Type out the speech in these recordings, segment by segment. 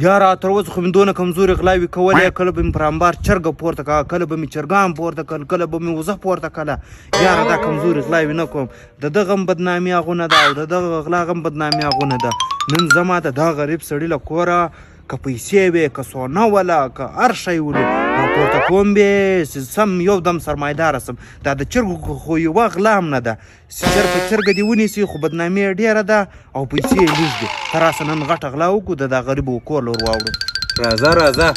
یاره تر اوسه خو مې دونه کمزوري غلاوې کولې، کله به مې پر امبار چرګه پورته کړه، کله به مې چرګان پورته کړل، کله به مې وزه پورته کړله. یاره دا کمزوري غلاوې نه کوم. د دغه هم بدنامي هغونه ده او د دغه غلا هم بدنامي هغونه ده. نن زما د دا غریب سړي له کوره که پیسې وې که سونه وله که هر شی ولو راپورته کوم بې سم یو دم سرمایهداره سم. دا د چرګو خو یوه غلا هم نه ده. چر په چرګه دې ونیسي خو بدنامي یې ډېره ده او پیسې یې لږ دي. ته راسه نن غټه غلا وکړو د دا غریبو کور لور واوړو. راځه راځه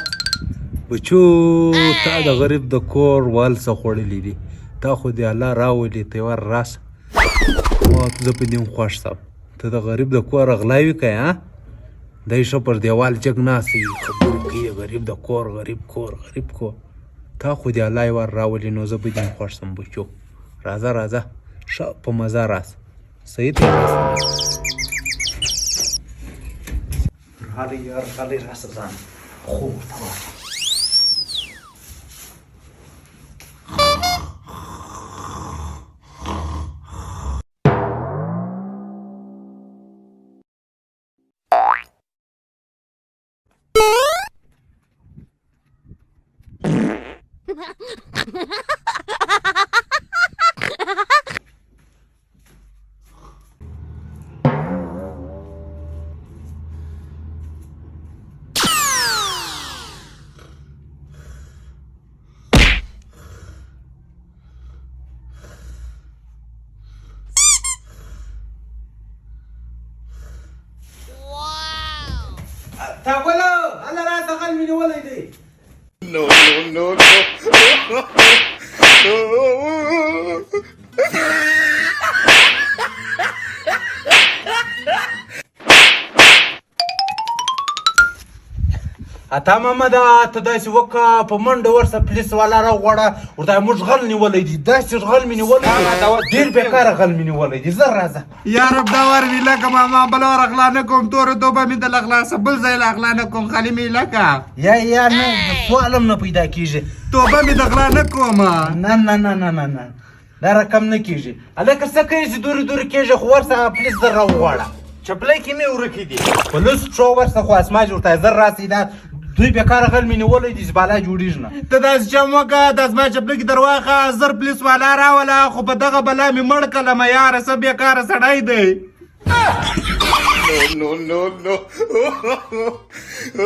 بچو، تا د غریب د کور وال څه خوړلی دي، تا خو دې الله راولي ته ور راسه زه په دې هم خوښ سم. ته د غریب د کور غلاوي کوې ها، دی ښه پر دیوال چک ناستی خبرې کوي غریب د کور غریب کور غریب کور. تا خو دې الله یې ور راولي نو زه په دې هم خوښ سم. بچو راځه راځه ښه په مزه راسه. صحیح دی رالی یار رالی راسه ځان خوب ته وایه. تا ولو هلا راسه غل من ولدي. No, no, no, no. اتا محمد ته داسې وکړه په منډه ورسه پولیس والا راوغواړه ورته موږ غل نیولی دي، داسې غل مې نیولی دي، ډېر بېکاره غل مې نیولی دي. زر راځه یا رب دا ور وي لکه ماما بله ور اغلا نه کوم، توره توبه مې د اخلاصه بل ځای له اغلا نه کوم، خالي مې لکه یا نه سوال هم نه پیدا کېږي. توبه مې د اغلا نه کوم. نه نه نه نه نه نه دا رقم نه کېږي. هلکه څه کوي چې دورې دورې کېږي خو ورسه پولیس زر راوغواړه. چپلۍ کې مې ورکې دي پولیس شو ورسه خو اسماج ورته زر راسي. دا دوی بېکاره غل مې نیولی دي چې بالا جوړېږي نه. ته داسې چم وکړه دا زما چپلۍ کې در واخه زر پولیس والا راوله خو په دغه بلا مې مړ کړلمه یاره څه بېکاره سړی دی. No, no, no, no.